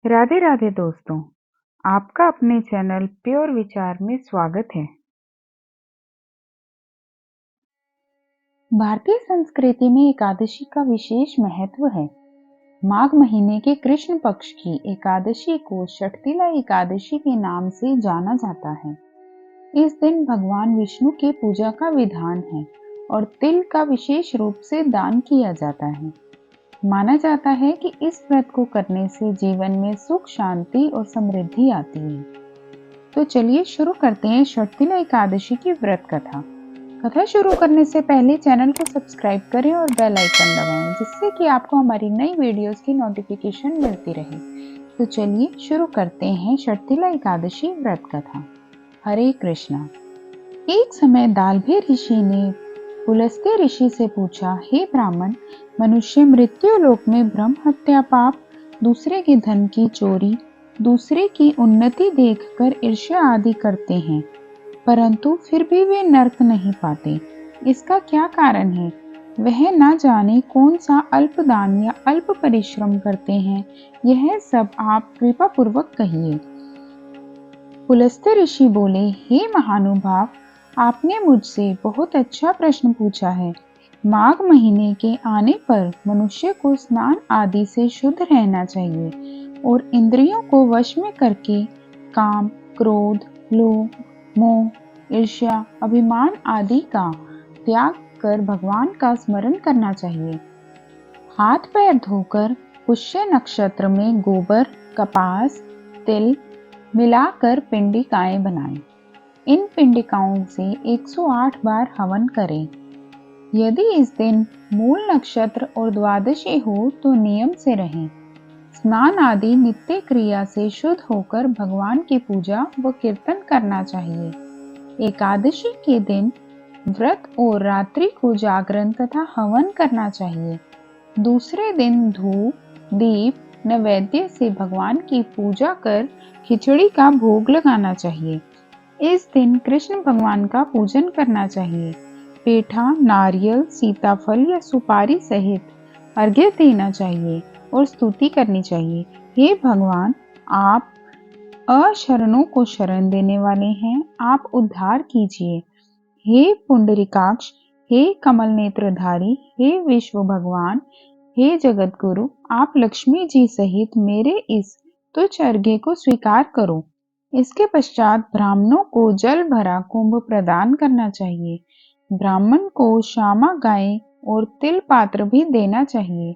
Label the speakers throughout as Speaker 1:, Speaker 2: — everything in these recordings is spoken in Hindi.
Speaker 1: राधे राधे दोस्तों, आपका अपने चैनल प्योर विचार में स्वागत है। भारतीय संस्कृति में एकादशी का विशेष महत्व है। माघ महीने के कृष्ण पक्ष की एकादशी को षठतिला एकादशी के नाम से जाना जाता है। इस दिन भगवान विष्णु की पूजा का विधान है और तिल का विशेष रूप से दान किया जाता है। माना जाता है कि इस व्रत को करने से जीवन में सुख, शांति और समृद्धि आती है। तो चलिए शुरू करते हैं षठतिला एकादशी की व्रत कथा। कथा शुरू करने से पहले चैनल को सब्सक्राइब करें और बेल आइकन दबाएं, जिससे कि आपको हमारी नई वीडियोस की नोटिफिकेशन मिलती रहे। तो चलिए शुरू करते हैं षठतिला एकादशी व्रत कथा। हरे कृष्णा। एक समय दालभे ऋषि ने पुलस्त्य ऋषि से पूछा, हे ब्राह्मण, मनुष्य मृत्यु लोक में ब्रह्म हत्या पाप, दूसरे के धन की चोरी, दूसरे की उन्नति देखकर ईर्ष्या आदि करते हैं, परंतु फिर भी वे नरक नहीं पाते। इसका क्या कारण है? वह न जाने कौन सा अल्प दान या अल्प परिश्रम करते हैं। यह सब आप कृपा पूर्वक कहिए। पुलस्त्य ऋषि बोले, हे महानुभाव, आपने मुझसे बहुत अच्छा प्रश्न पूछा है। माघ महीने के आने पर मनुष्य को स्नान आदि से शुद्ध रहना चाहिए और इंद्रियों को वश में करके काम, क्रोध, लोभ, मोह, ईर्ष्या, अभिमान आदि का त्याग कर भगवान का स्मरण करना चाहिए। हाथ पैर धोकर पुष्य नक्षत्र में गोबर, कपास, तिल मिलाकर पिंडिकाएं बनाएं। इन पिंडिकाओं से 108 बार हवन करें। यदि इस दिन मूल नक्षत्र और द्वादशी हो तो नियम से रहें। स्नान आदि नित्य क्रिया से शुद्ध होकर भगवान की पूजा व कीर्तन करना चाहिए। एकादशी के दिन व्रत और रात्रि को जागरण तथा हवन करना चाहिए। दूसरे दिन धूप, दीप, नैवेद्य से भगवान की पूजा कर खिचड़ी का भोग लगाना चाहिए। इस दिन कृष्ण भगवान का पूजन करना चाहिए। पेठा, नारियल, सीताफल या सुपारी सहित अर्घ्य देना चाहिए और स्तुति करनी चाहिए। हे भगवान, आप अशरणों को शरण देने वाले हैं, आप उद्धार कीजिए। हे पुंडरीकाक्ष, हे कमल नेत्रधारी, हे विश्व भगवान, हे जगत गुरु, आप लक्ष्मी जी सहित मेरे इस तुच्छ अर्घ्य को स्वीकार करो। इसके पश्चात ब्राह्मणों को जल भरा कुंभ प्रदान करना चाहिए। ब्राह्मण को श्यामा गाय और तिल पात्र भी देना चाहिए।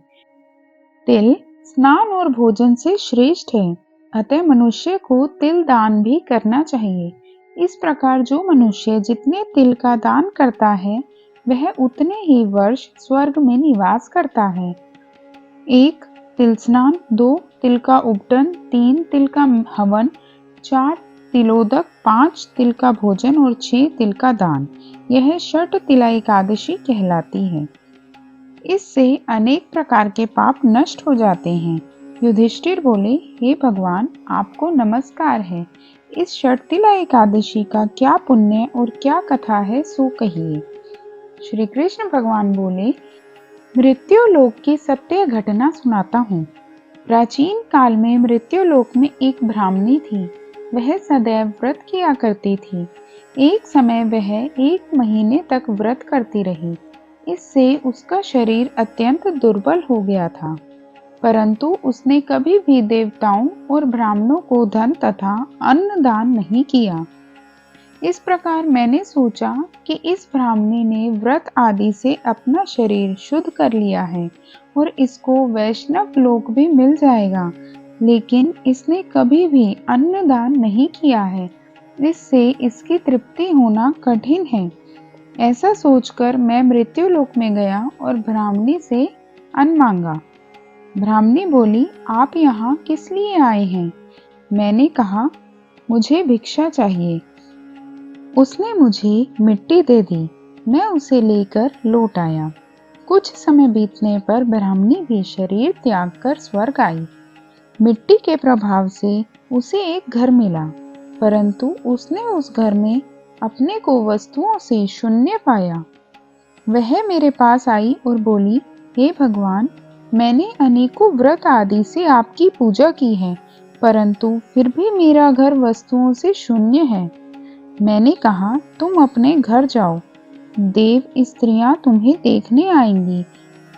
Speaker 1: तिल स्नान और भोजन से श्रेष्ठ है, अतः मनुष्य को तिल दान भी करना चाहिए। इस प्रकार जो मनुष्य जितने तिल का दान करता है, वह उतने ही वर्ष स्वर्ग में निवास करता है। 1 तिल स्नान, 2 तिल का उपटन, 3 तिल का हवन, 4 तिलोदक, 5 तिल का भोजन और 6 तिल का दान। यह षठतिला एकादशी कहलाती है। इससे अनेक प्रकार के पाप नष्ट हो जाते हैं। युधिष्ठिर बोले, हे भगवान, आपको नमस्कार है। इस षठतिला एकादशी का क्या पुण्य और क्या कथा है, सो कहिए। श्री कृष्ण भगवान बोले, मृत्यु लोक की सत्य घटना सुनाता हूँ। प्राचीन काल में मृत्यु लोक में एक ब्राह्मणी थी। वह सदैव व्रत किया करती थी। एक समय वह 1 महीने तक व्रत करती रही। इससे उसका शरीर अत्यंत दुर्बल हो गया था, परंतु उसने कभी भी देवताओं और ब्राह्मणों को धन तथा अन्न दान नहीं किया। इस प्रकार मैंने सोचा कि इस ब्राह्मणी ने व्रत आदि से अपना शरीर शुद्ध कर लिया है और इसको वैष्णव लोक भी मिल जाएगा, लेकिन इसने कभी भी अन्न दान नहीं किया है। इससे इसकी तृप्ति होना कठिन है। ऐसा सोचकर मैं मृत्यु लोक में गया और ब्राह्मणी से अन्न मांगा। ब्राह्मणी बोली, आप यहाँ किस लिए आए हैं? मैंने कहा, मुझे भिक्षा चाहिए। उसने मुझे मिट्टी दे दी। मैं उसे लेकर लौट आया। कुछ समय बीतने पर ब्राह्मणी भी शरीर त्याग कर स्वर्ग आई। मिट्टी के प्रभाव से उसे एक घर मिला, परंतु उसने उस घर में अपने को वस्तुओं से शून्य पाया। वह मेरे पास आई और बोली, हे भगवान, मैंने अनेकों व्रत आदि से आपकी पूजा की है, परंतु फिर भी मेरा घर वस्तुओं से शून्य है। मैंने कहा, तुम अपने घर जाओ, देव स्त्रियां तुम्हें देखने आएंगी।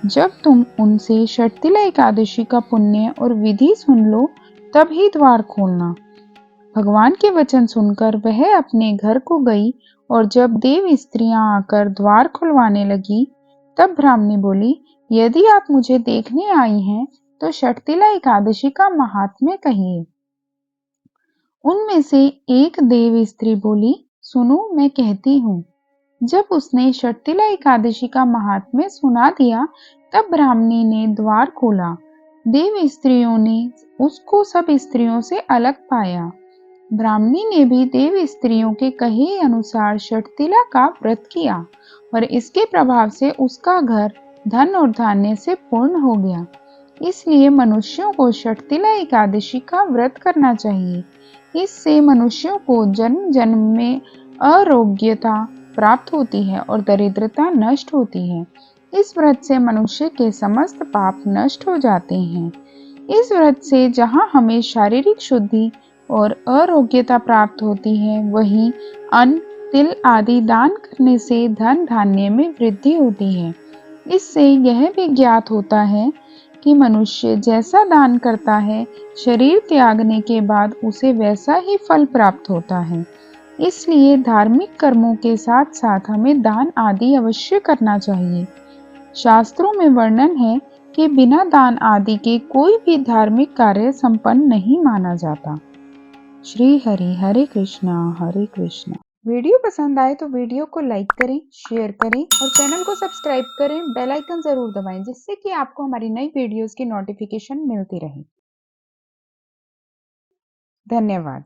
Speaker 1: जब तुम उनसे षटतिला एकादशी का पुण्य और विधि सुन लो, तब ही द्वार खोलना। भगवान के वचन सुनकर वह अपने घर को गई और जब देव स्त्रियां आकर द्वार खुलवाने लगी, तब ब्राह्मणी बोली, यदि आप मुझे देखने आई हैं, तो षटतिला एकादशी का महात्म्य कहिए। उनमें से एक देव स्त्री बोली, सुनो मैं कहती हूँ। जब उसने षटतिला एकादशी का महात्म्य सुना दिया, तब ब्राह्मणी ने द्वार खोला। देव स्त्रियों ने उसको सब स्त्रियों से अलग पाया। ब्राह्मणी ने भी देव स्त्रियों के कहे अनुसार षटतिला का व्रत किया और इसके प्रभाव से उसका घर धन और धान्य से पूर्ण हो गया। इसलिए मनुष्यों को षटतिला एकादशी का व्रत करना चाहिए। इससे मनुष्यों को जन्म जन्म में आरोग्यता प्राप्त होती है और दरिद्रता नष्ट होती है। इस व्रत से मनुष्य के समस्त पाप नष्ट हो जाते हैं। इस व्रत से जहाँ हमें शारीरिक शुद्धि और आरोग्यता प्राप्त होती है, वहीं अन्न, तिल आदि दान करने से धन धान्य में वृद्धि होती है। इससे यह भी ज्ञात होता है कि मनुष्य जैसा दान करता है, शरीर त्यागने के बाद उसे वैसा ही फल प्राप्त होता है। इसलिए धार्मिक कर्मों के साथ साथ हमें दान आदि अवश्य करना चाहिए। शास्त्रों में वर्णन है कि बिना दान आदि के कोई भी धार्मिक कार्य संपन्न नहीं माना जाता। श्री हरि हरे कृष्णा हरे कृष्णा। वीडियो पसंद आए तो वीडियो को लाइक करें, शेयर करें और चैनल को सब्सक्राइब करें। बेल आइकन जरूर दबाएं, जिससे कि आपको हमारी नई वीडियोस की नोटिफिकेशन मिलती रहे। धन्यवाद।